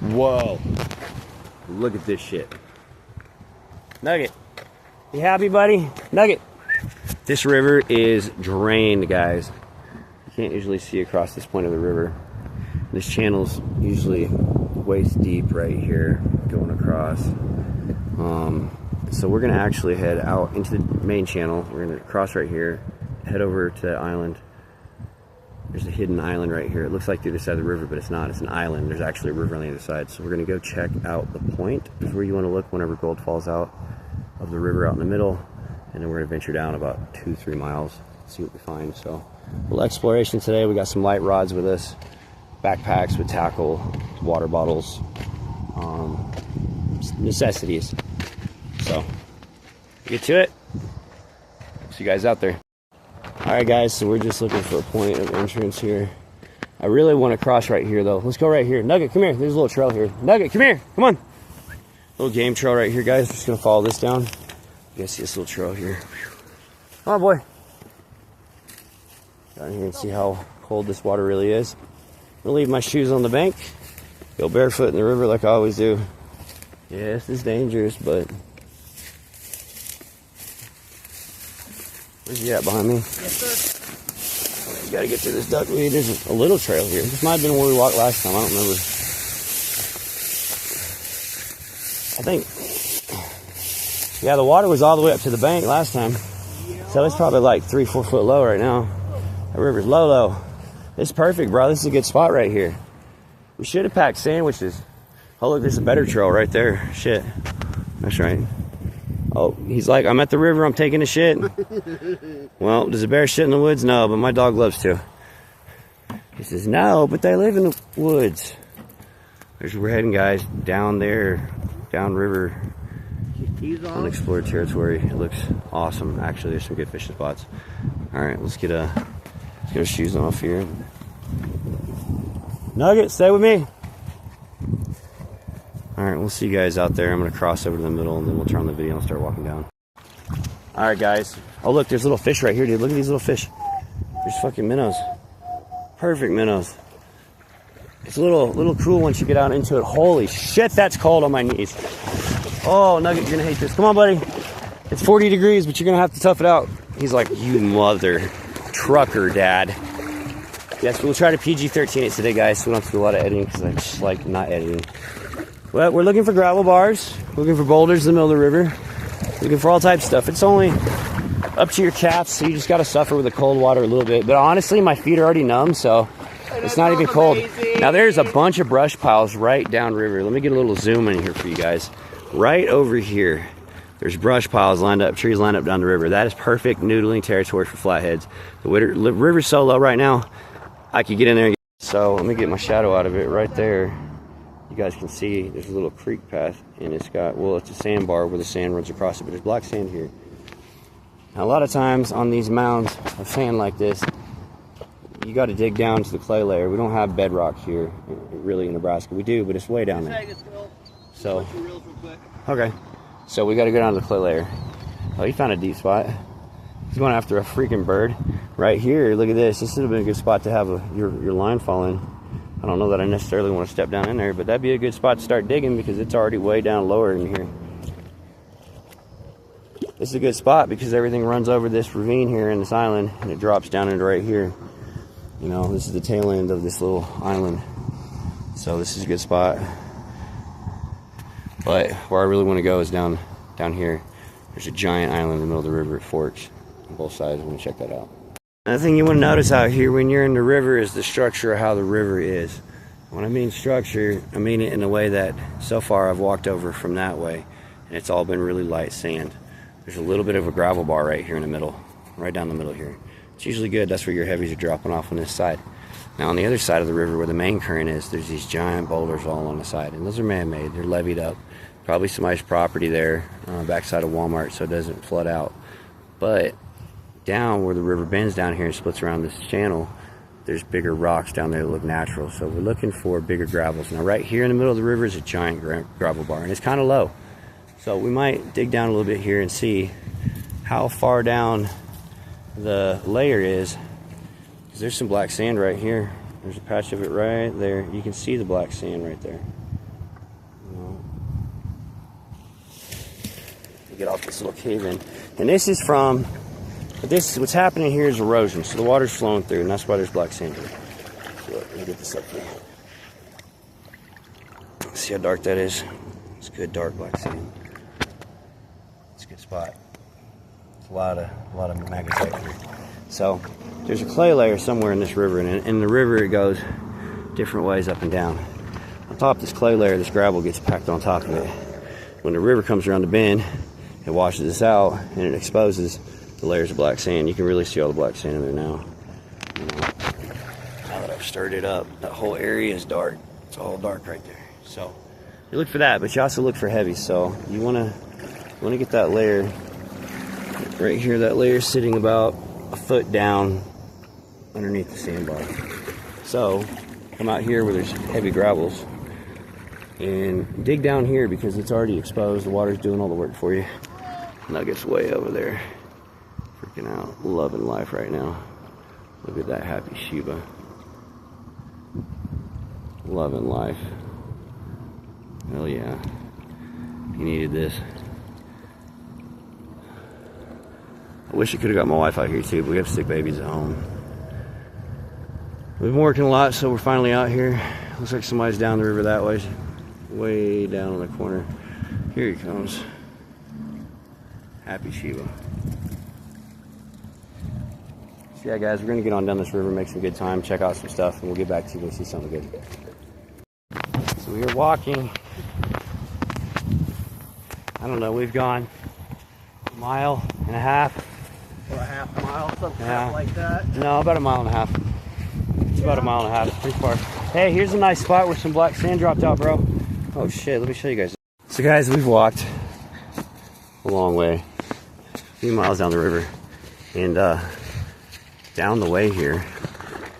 Whoa. Look at this shit. Nugget, you happy, buddy? Nugget. This river is drained, guys. You can't usually see across this point of the river. This channel's usually waist deep right here, going across. So we're gonna actually head out into the main channel. We're gonna cross right here, head over to that island. There's a hidden island right here. It looks like the other side of the river, but it's not. It's an island. There's actually a river on the other side. So we're gonna go check out the point. This is where you wanna look whenever gold falls out of the river out in the middle. And then we're gonna venture down about 2-3 miles, see what we find. So a little exploration today. We got some light rods with us, backpacks with tackle, water bottles, necessities. So get to it. See you guys out there. All right, guys, so we're just looking for a point of entrance here. I really want to cross right here, though. Let's go right here. Nugget, come here. There's a little trail here. Nugget, come here. Come on. Little game trail right here, guys. We're just going to follow this down. You guys see this little trail here. Come on, boy. Down here and see how cold this water really is. I'm going to leave my shoes on the bank. Go barefoot in the river like I always do. Yeah, this is dangerous, but... Where's he at behind me? Yes, sir. You gotta get to this duckweed. There's a little trail here. This might have been where we walked last time. I don't remember. I think, yeah, the water was all the way up to the bank last time. So it's probably like 3-4 foot low right now. The river's low. It's perfect, bro. This is a good spot right here. We should have packed sandwiches. Oh, look, there's a better trail right there. Shit. That's right. Oh, he's like, I'm at the river, I'm taking a shit. Well, does a bear shit in the woods? No, but my dog loves to. He says, no, but they live in the woods. There's where we're heading, guys. Down there, downriver, unexplored territory. It looks awesome. Actually, there's some good fishing spots. All right, let's get our shoes off here. Nugget, stay with me. Alright, we'll see you guys out there. I'm going to cross over to the middle and then we'll turn on the video and start walking down. Alright, guys. Oh, look, there's little fish right here, dude. Look at these little fish. There's fucking minnows. Perfect minnows. It's a little cruel once you get out into it. Holy shit, that's cold on my knees. Oh, Nugget, you're going to hate this. Come on, buddy. It's 40 degrees, but you're going to have to tough it out. He's like, you mother trucker, dad. Yes, we'll try to PG-13 it today, guys, so we don't have to do a lot of editing because I just like not editing. Well, we're looking for gravel bars, looking for boulders in the middle of the river, looking for all types of stuff. It's only up to your calves, so you just got to suffer with the cold water a little bit. But honestly, my feet are already numb, so it's not even cold. Now, there's a bunch of brush piles right downriver. Let me get a little zoom in here for you guys. Right over here, there's brush piles lined up, trees lined up down the river. That is perfect noodling territory for flatheads. The river's so low right now, I could get in there. So let me get my shadow out of it right there. You guys can see there's a little creek path, and it's got, well, it's a sandbar where the sand runs across it, but there's black sand here. Now, a lot of times on these mounds of sand like this, you got to dig down to the clay layer. We don't have bedrock here, really, in Nebraska. We do, but it's way down there. So, okay. So we got to go down to the clay layer. Oh, you found a deep spot. He's going after a freaking bird. Right here, look at this. This would have been a good spot to have your line fall in. I don't know that I necessarily want to step down in there, but that'd be a good spot to start digging because it's already way down lower in here. This is a good spot because everything runs over this ravine here in this island and it drops down into right here. You know, this is the tail end of this little island. So this is a good spot. But where I really want to go is down here. There's a giant island in the middle of the river. It forks on both sides. I want to check that out. Another thing you want to notice out here when you're in the river is the structure of how the river is. When I mean structure, I mean it in a way that so far I've walked over from that way and it's all been really light sand. There's a little bit of a gravel bar right here in the middle, right down the middle here. It's usually good. That's where your heavies are dropping off on this side. Now on the other side of the river where the main current is, there's these giant boulders all on the side, and those are man-made. They're levied up. Probably somebody's property there, backside of Walmart, so it doesn't flood out. But down where the river bends down here and splits around this channel, there's bigger rocks down there that look natural. So we're looking for bigger gravels. Now right here in the middle of the river is a giant gravel bar, and it's kind of low. So we might dig down a little bit here and see how far down the layer is. Because there's some black sand right here. There's a patch of it right there. You can see the black sand right there. Get off this little cave in. And this is from, what's happening here is erosion. So the water's flowing through, and that's why there's black sand here. So let me get this up here. See how dark that is? It's good dark black sand. It's a good spot. It's a lot of magnetite here. So there's a clay layer somewhere in this river, and in the river it goes different ways up and down. On top of this clay layer, this gravel gets packed on top of it. When the river comes around the bend, it washes this out and it exposes the layers of black sand. You can really see all the black sand in there now. Now that I've stirred it up, that whole area is dark. It's all dark right there. So you look for that, but you also look for heavy. So you wanna get that layer right here. That layer sitting about a foot down underneath the sandbar. So come out here where there's heavy gravels and dig down here because it's already exposed. The water's doing all the work for you. Nugget's way over there, freaking out, loving life right now. Look at that happy Sheba, loving life. Hell yeah, he needed this. I wish I could have got my wife out here too, but we have sick babies at home. We've been working a lot, so we're finally out here. Looks like somebody's down the river that way, way down in the corner. Here he comes. Happy Sheba. So yeah, guys, we're gonna get on down this river, make some good time, check out some stuff, and we'll get back to you when we see something good. So we are walking. I don't know, we've gone a mile and a half. Or a half mile, something like that. No, about a mile and a half. It's about a mile and a half. It's pretty far. Hey, here's a nice spot where some black sand dropped out, bro. Oh shit, let me show you guys. So guys, we've walked a long way, a few miles down the river, and down the way here,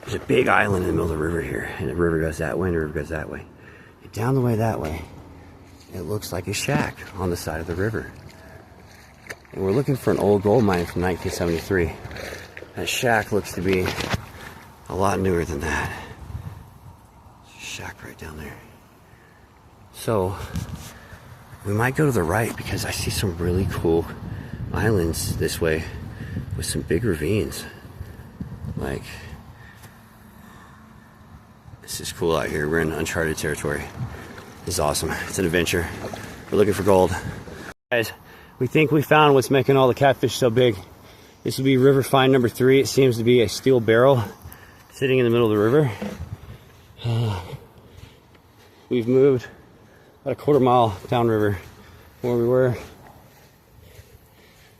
there's a big island in the middle of the river here, and the river goes that way and the river goes that way. And down the way that way, it looks like a shack on the side of the river. And we're looking for an old gold mine from 1973. That shack looks to be a lot newer than that. There's a shack right down there. So we might go to the right because I see some really cool islands this way with some big ravines. Like, this is cool out here. We're in uncharted territory. This is awesome. It's an adventure. We're looking for gold. Guys, we think we found what's making all the catfish so big. This will be river find number 3. It seems to be a steel barrel sitting in the middle of the river. We've moved about a quarter mile downriver from where we were.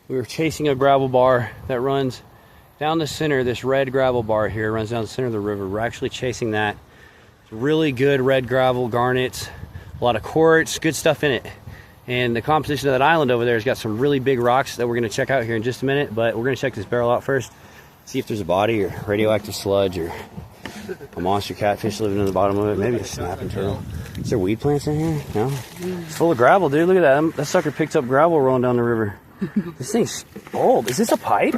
We were chasing a gravel bar that runs down the center. This red gravel bar here runs down the center of the river. We're actually chasing that. It's really good red gravel, garnets, a lot of quartz, good stuff in it. And the composition of that island over there has got some really big rocks that we're going to check out here in just a minute. But we're going to check this barrel out first, see if there's a body or radioactive sludge or a monster catfish living in the bottom of it. Maybe a snapping turtle. Is there weed plants in here? No? It's full of gravel, dude. Look at that. That sucker picked up gravel rolling down the river. This thing's old. Is this a pipe?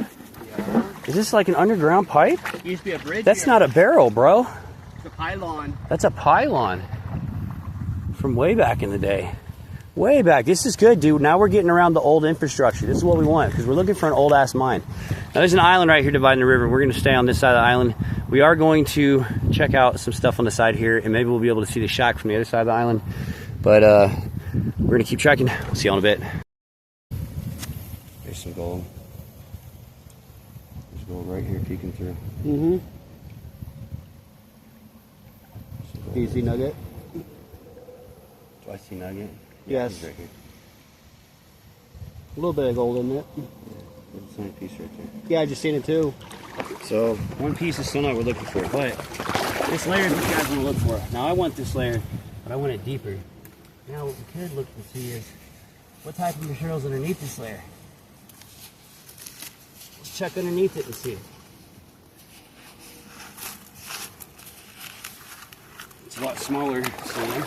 Yeah. Is this like an underground pipe? It used to be a bridge. That's not a barrel, bro. It's a pylon. That's a pylon from way back in the day. Way back. This is good, dude. Now we're getting around the old infrastructure. This is what we want because we're looking for an old ass mine. Now there's an island right here dividing the river. We're going to stay on this side of the island. We are going to check out some stuff on the side here, and maybe we'll be able to see the shack from the other side of the island. But we're going to keep tracking. We'll see you in a bit. There's some gold. There's gold right here peeking through. Mm-hmm. Do you see nugget? Do I see nugget? Yes. He's right here. A little bit of gold in it. There's a piece right there. Yeah, I just seen it too. So one piece is still not what we're looking for, but this layer is what you guys want to look for. Now I want this layer, but I want it deeper. Now what we could look to see is what type of material is underneath this layer. Let's check underneath it and see. It's a lot smaller sand.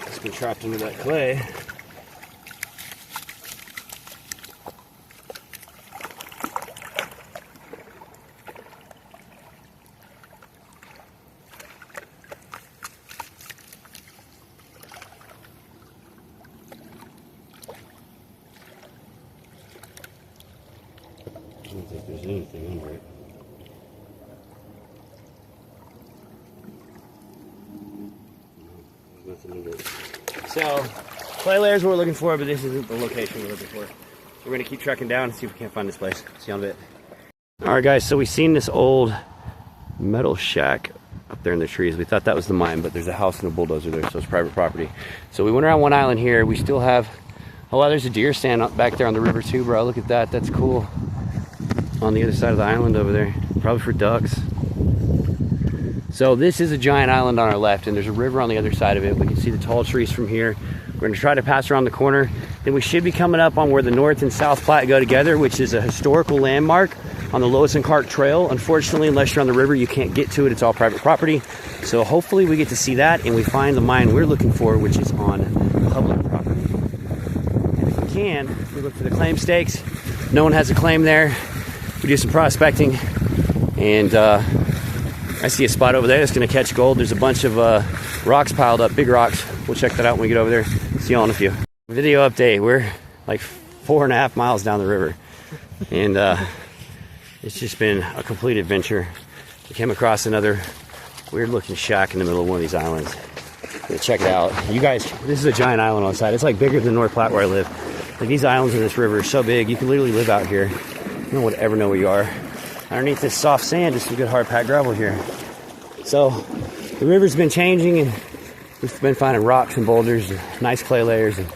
It's been trapped under that clay. don't think there's anything under it. No, there's nothing under it. So, clay layer is what we're looking for, but this isn't the location we're looking for. So we're going to keep trekking down and see if we can't find this place. See you in a bit. Alright guys, so we've seen this old metal shack up there in the trees. We thought that was the mine, but there's a house and a bulldozer there, so it's private property. So we went around one island here. We still have, oh wow, there's a deer stand up back there on the river too, bro. Look at that, that's cool. On the other side of the island over there, probably for ducks. So this is a giant island on our left, and there's a river on the other side of it. We can see the tall trees from here. We're gonna try to pass around the corner. Then we should be coming up on where the North and South Platte go together, which is a historical landmark on the Lois and Clark Trail. Unfortunately, unless you're on the river, you can't get to it. It's all private property. So hopefully we get to see that and we find the mine we're looking for, which is on public property. And if we can, we look for the claim stakes. No one has a claim there. We do some prospecting, and I see a spot over there that's gonna catch gold. There's a bunch of rocks piled up, big rocks. We'll check that out when we get over there. See y'all in a few. Video update, we're like 4.5 miles down the river, and it's just been a complete adventure. We came across another weird looking shack in the middle of one of these islands. Check it out. You guys, this is a giant island on the side. It's like bigger than North Platte where I live. Like, these islands in this river are so big, you can literally live out here. No one would ever know where you are. Underneath this soft sand is some good hard packed gravel here. So the river's been changing, and we've been finding rocks and boulders and nice clay layers, and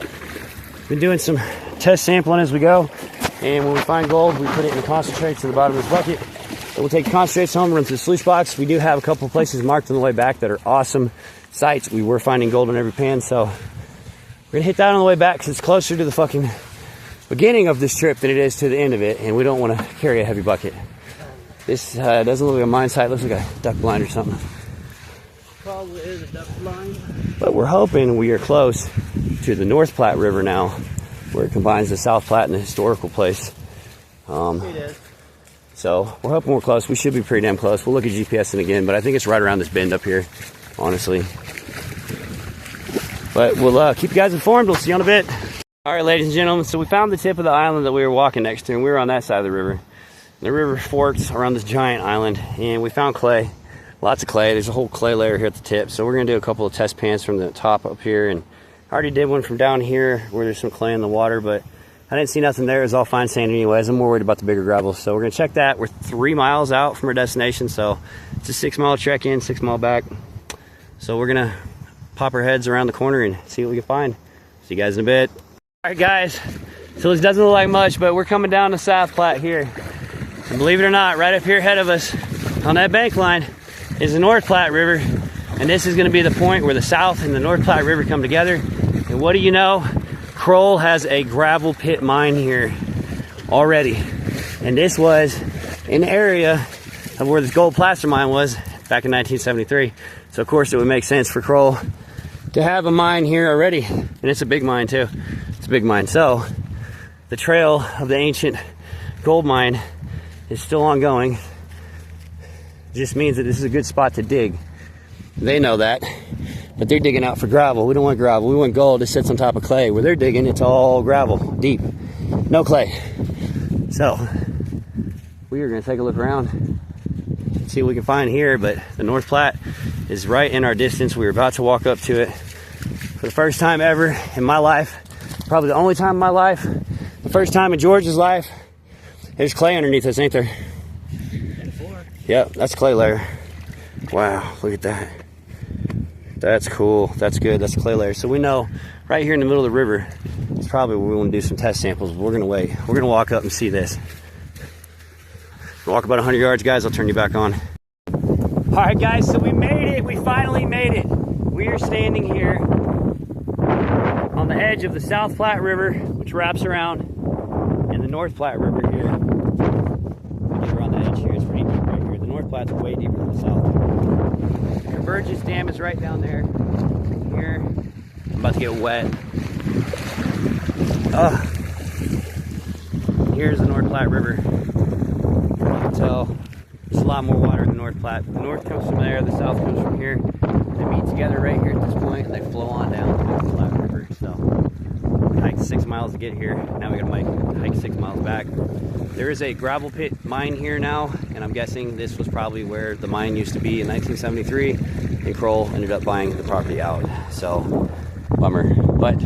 been doing some test sampling as we go. And when we find gold, we put it in the concentrates in the bottom of this bucket. So we'll take the concentrates home, run through the sluice box. We do have a couple places marked on the way back that are awesome sites. We were finding gold in every pan, so we're gonna hit that on the way back because it's closer to the fucking beginning of this trip than it is to the end of it, and we don't want to carry a heavy bucket. This doesn't look like a mine site. It looks like a duck blind or something. Probably is a duck blind. But we're hoping we are close to the North Platte River now, where it combines the South Platte and the historical place. It is. So we're hoping we're close. We should be pretty damn close. We'll look at GPSing again, but I think it's right around this bend up here, honestly. But we'll keep you guys informed. We'll see you in a bit. All right, ladies and gentlemen, so we found the tip of the island that we were walking next to, and we were on that side of the river. The river forks around this giant island, and we found clay. Lots of clay. There's a whole clay layer here at the tip. So we're going to do a couple of test pans from the top up here, and I already did one from down here where there's some clay in the water, but I didn't see nothing there. It was all fine sand anyways. I'm more worried about the bigger gravel. So we're going to check that. We're 3 miles out from our destination, so it's a 6-mile trek in, 6-mile back. So we're going to pop our heads around the corner and see what we can find. See you guys in a bit. All right, guys. So this doesn't look like much, but we're coming down to South Platte here. And believe it or not, right up here ahead of us on that bank line is the North Platte River. And this is going to be the point where the South and the North Platte River come together. And what do you know? Kroll has a gravel pit mine here already. And this was an area of where this gold placer mine was back in 1973. So of course it would make sense for Kroll to have a mine here already. And it's a big mine too. It's a big mine. So the trail of the ancient gold mine is still ongoing. It just means that this is a good spot to dig. They know that, but they're digging out for gravel. We don't want gravel. We want gold that sits on top of clay. Where they're digging, it's all gravel, deep, no clay. So we are going to take a look around, see what we can find here. But the North Platte is right in our distance. We were about to walk up to it for the first time ever in my life, probably the only time in my life, the first time in George's life. There's clay underneath us, ain't there? Yep, that's clay layer. Wow, look at that. That's cool. That's good. That's a clay layer. So we know right here in the middle of the river is probably where we want to do some test samples. We're going to wait. We're going to walk up and see this. Walk about 100 yards, guys. I'll turn you back on. All right, guys. So we made it. We finally made it. We are standing here on the edge of the South Platte River, which wraps around in the North Platte River here. We're on the edge here. It's pretty deep right here. The North Platte's way deeper than the South. The Convergence Dam is right down there. Here, I'm about to get wet. Here's the North Platte River. You can tell there's a lot more water in the North Platte. The north comes from there, the south comes from here. They meet together right here at this point, and they flow on down to the North Platte River. So hiked 6 miles to get here. Now we gotta hike 6 miles back. There is a gravel pit mine here now, and I'm guessing this was probably where the mine used to be in 1973, and Kroll ended up buying the property out. So, bummer, but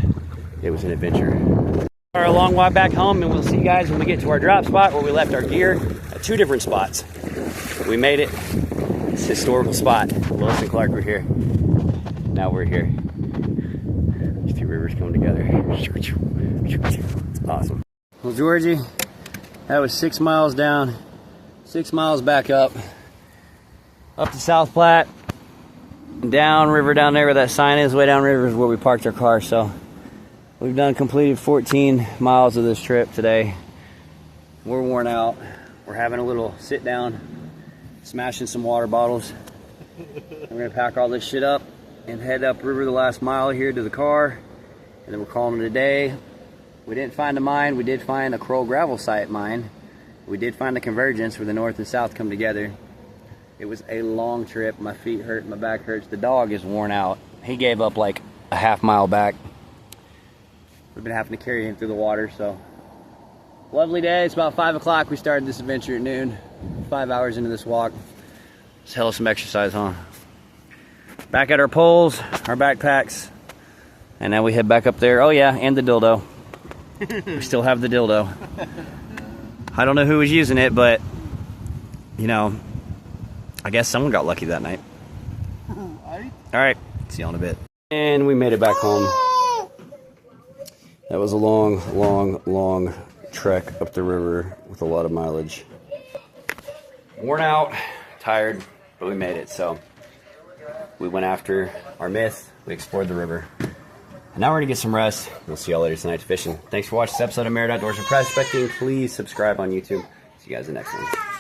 it was an adventure. Our long walk back home, and we'll see you guys when we get to our drop spot where we left our gear at 2 different spots. We made it. It's a historical spot. Lois and Clark were here. Now we're here. These 2 rivers come together. It's awesome. Well, Georgie, that was 6 miles down, 6 miles back up to South Platte, down river down there where that sign is. Way down river is where we parked our car. So we've completed 14 miles of this trip today. We're worn out. We're having a little sit down, smashing some water bottles. We're gonna pack all this shit up and head up river the last mile here to the car, and then we're calling it a day. We didn't find a mine. We did find a Kroll gravel site mine. We did find a convergence where the north and south come together. It was a long trip. My feet hurt, my back hurts. The dog is worn out. He gave up like a half mile back. We've been having to carry him through the water, so. Lovely day. It's about 5 o'clock. We started this adventure at noon. 5 hours into this walk. It's hell of some exercise, huh? Back at our poles, our backpacks, and now we head back up there. Oh yeah, and the dildo. We still have the dildo. I don't know who was using it, but you know, I guess someone got lucky that night. Alright, see you in a bit. And we made it back home. That was a long trek up the river with a lot of mileage. Worn out, tired, but we made it. So we went after our myth, we explored the river, and now we're gonna get some rest. We'll see y'all later tonight fishing. Thanks for watching this episode of Merit Outdoors and Prospecting. Please subscribe on YouTube. See you guys in the next one.